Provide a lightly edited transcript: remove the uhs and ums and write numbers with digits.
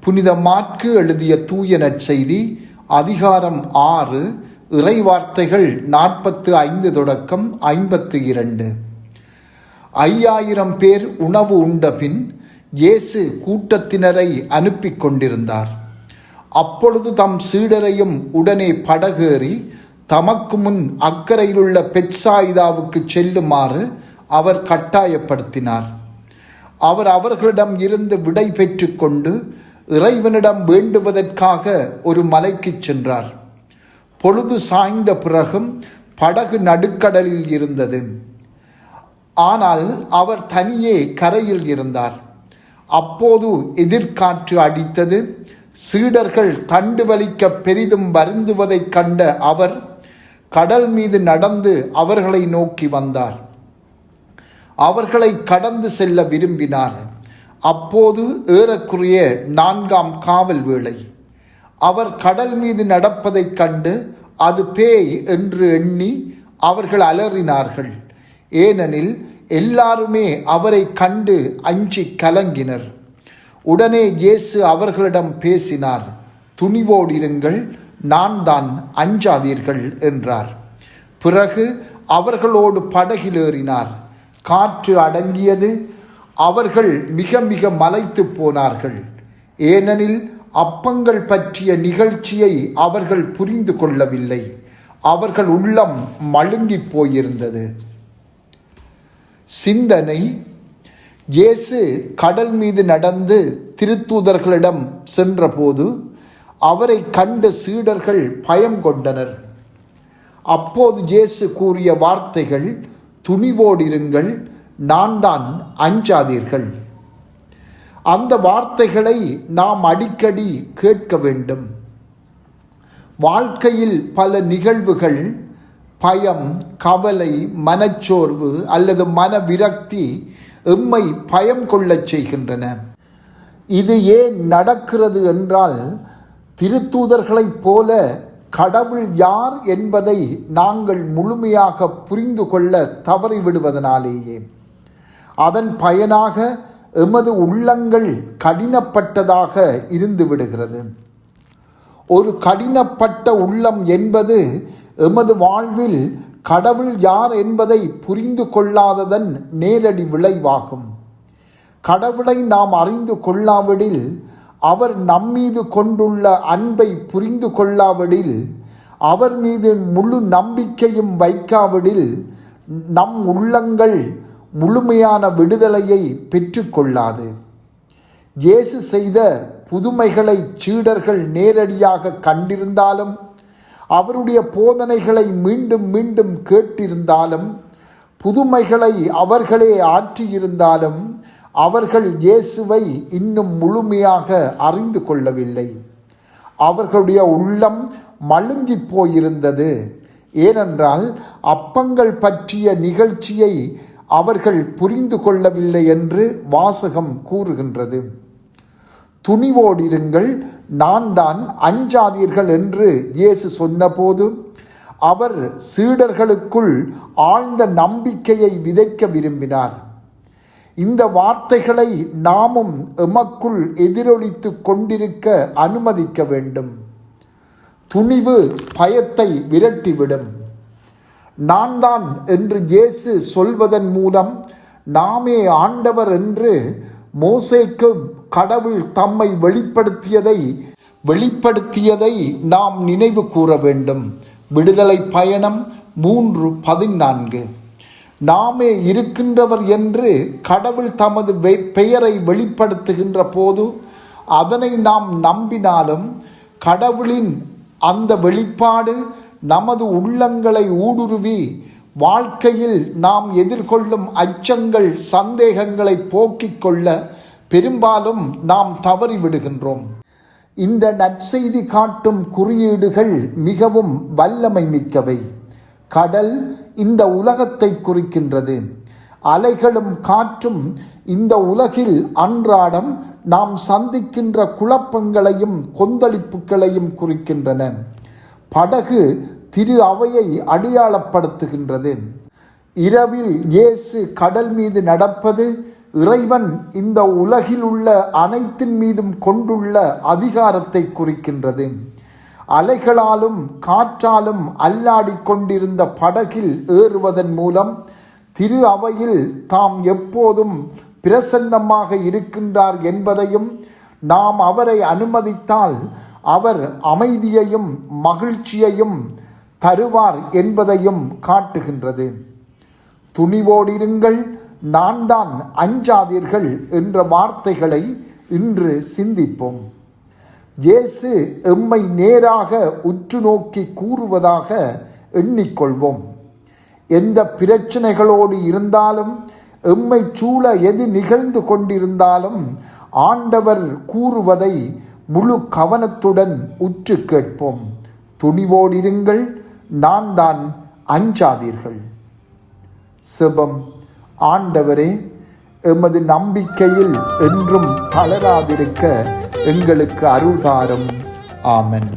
புனித மாற்கு எழுதிய தூய நற்செய்தி அதிகாரம் 6 இறைவார்த்தைகள் 45 தொடக்கம் 52. 5000 பேர் உணவு உண்டபின் இயேசு கூட்டத்தினரை அனுப்பி கொண்டிருந்தார். அப்பொழுது தம் சீடரையும் உடனே படகேறி தமக்கு முன் அக்கரையிலுள்ள பெத்சாயிதாவுக்கு செல்லுமாறு அவர் கட்டாயப்படுத்தினார். அவர் அவர்களிடம் இருந்து விடை பெற்று கொண்டு இறைவனிடம் வேண்டுவதற்காக ஒரு மலைக்கு சென்றார். பொழுது சாய்ந்த பிறகும் படகு நடுக்கடலில் இருந்தது. ஆனால் அவர் தனியே கரையில் இருந்தார். அப்போது எதிர்காற்று அடித்தது. சீடர்கள் தண்டு வலிக்க பெரிதும் வருந்துவதைக் கண்ட அவர் கடல் மீது நடந்து அவர்களை நோக்கி வந்தார். அவர்களை கடந்து செல்ல விரும்பினார். அப்போது ஏறக்குறைய 4ஆம் காவல் வேளை. அவர் கடல் மீது நடப்பதைக் கண்டு அது பேய் என்று எண்ணி அவர்கள் அலறினார்கள். ஏனெனில் எல்லாருமே அவரை கண்டு அஞ்சி கலங்கினர். உடனே இயேசு அவர்களிடம் பேசினார். துணிவோடிருங்கள், நான் தான், அஞ்சாதீர்கள் என்றார். பிறகு அவர்களோடு படகில் ஏறினார். காற்று அடங்கியது. அவர்கள் மிக மிக மலைத்து போனார்கள். ஏனெனில் அப்பங்கள் பற்றிய நிகழ்ச்சியை அவர்கள் புரிந்து கொள்ளவில்லை. அவர்கள் உள்ளம் மழுங்கி போயிருந்தது. சிந்தனை: இயேசு கடல் மீது நடந்து திருத்தூதர்களிடம் சென்றபோது அவரை கண்ட சீடர்கள் பயம் கொண்டனர். அப்போது இயேசு கூறிய வார்த்தைகள், துணிவோடிருங்கள், நான் தான், அஞ்சாதீர்கள். அந்த வார்த்தைகளை நாம் அடிக்கடி கேட்க வேண்டும். வாழ்க்கையில் பல நிகழ்வுகள் பயம், கவலை, மனச்சோர்வு அல்லது மனவிரக்தி எம்மை பயம் கொள்ளச் செய்கின்றன. இது ஏன் நடக்கிறது என்றால், திருத்தூதர்களைப் போல கடவுள் யார் என்பதை நாங்கள் முழுமையாக புரிந்து கொள்ள தவறிவிடுவதனாலேயே. அதன் பயனாக எமது உள்ளங்கள் கடினப்பட்டதாக இருந்து விடுகிறது. ஒரு கடினப்பட்ட உள்ளம் என்பது எமது வாழ்வில் கடவுள் யார் என்பதை புரிந்து கொள்ளாததன் நேரடி விளைவாகும். கடவுளை நாம் அறிந்து கொள்ளாவிடில், அவர் நம்மீது கொண்டுள்ள அன்பை புரிந்து கொள்ளாவிடில், அவர் மீது முழு நம்பிக்கையும் வைக்காவிடில், நம் உள்ளங்கள் முழுமையான விடுதலையை பெற்றுக்கொள்ளாது. இயேசு செய்த புதுமைகளை சீடர்கள் நேரடியாக கண்டிருந்தாலும், அவருடைய போதனைகளை மீண்டும் மீண்டும் கேட்டிருந்தாலும், புதுமைகளை அவர்களே ஆற்றியிருந்தாலும், அவர்கள் இயேசுவை இன்னும் முழுமையாக அறிந்து கொள்ளவில்லை. அவர்களுடைய உள்ளம் மழுங்கி போயிருந்தது. ஏனென்றால் அப்பங்கள் பற்றிய நிகழ்ச்சியை அவர்கள் புரிந்து கொள்ளவில்லை என்று வாசகம் கூறுகின்றது. துணிவோடிருங்கள், நான் தான், அஞ்சாதீர்கள் என்று இயேசு சொன்னபோது அவர் சீடர்களுக்குள் ஆழ்ந்த நம்பிக்கையை விதைக்க விரும்பினார். இந்த வார்த்தைகளை நாமும் எமக்குள் எதிரொலித்து கொண்டிருக்க அனுமதிக்க வேண்டும். துணிவு பயத்தை விரட்டிவிடும். நான் தான் என்று இயேசு சொல்வதன் மூலம் நாமே ஆண்டவர் என்று மோசேக்கு கடவுள் தம்மை வெளிப்படுத்தியதை நாம் நினைவு கூற வேண்டும். விடுதலை பயணம் 3:14. நாமே இருக்கின்றவர் என்று கடவுள் தமது பெயரை வெளிப்படுத்துகின்ற போது அதனை நாம் நம்பினாலும், கடவுளின் அந்த வெளிப்பாடு நமது உள்ளங்களை ஊடுருவி வாழ்க்கையில் நாம் எதிர்கொள்ளும் அச்சங்கள், சந்தேகங்களை போக்கிக் கொள்ள பெரும்பாலும் நாம் தவறிவிடுகின்றோம். இந்த நற்செய்தி காட்டும் குறியீடுகள் மிகவும் வல்லமை மிக்கவை. கடல் இந்த உலகத்தை குறிக்கின்றது. அலைகளும் காற்றும் இந்த உலகில் அன்றாடம் நாம் சந்திக்கின்ற குழப்பங்களையும் கொந்தளிப்புகளையும் குறிக்கின்றன. படகு திரு அவையை அடையாளப்படுத்துகின்றது. இரவில் இயேசு கடல் மீது நடப்பது இறைவன் இந்த உலகில் உள்ள அனைத்தின் மீதும் கொண்டுள்ள அதிகாரத்தை குறிக்கின்றது. அலைகளாலும் காற்றாலும் அல்லாடிக் கொண்டிருந்த படகில் ஏறுவதன் மூலம் திரு அவையில் தாம் எப்போதும் பிரசன்னமாக இருக்கின்றார் என்பதையும், நாம் அவரை அனுமதித்தால் அவர் அமைதியையும் மகிழ்ச்சியையும் தருவார் என்பதையும் காட்டுகின்றது. துணிவோடிருங்கள், நான் தான், அஞ்சாதீர்கள் என்ற வார்த்தைகளை இன்று சிந்திப்போம். இயேசு எம்மை நேராக உற்று நோக்கி கூறுவதாக எண்ணிக்கொள்வோம். எந்த பிரச்சனைகளோடு இருந்தாலும், எம்மை சூழ எது நிகழ்ந்து கொண்டிருந்தாலும் ஆண்டவர் கூறுவதை முழு கவனத்துடன் உற்று கேட்போம். துணிவோடிருங்கள், நான் தான், அஞ்சாதீர்கள். செபம். ஆண்டவரே, எமது நம்பிக்கையில் என்றும் தளராதிருக்க எங்களுக்கு அருள் தாரும். ஆமென்.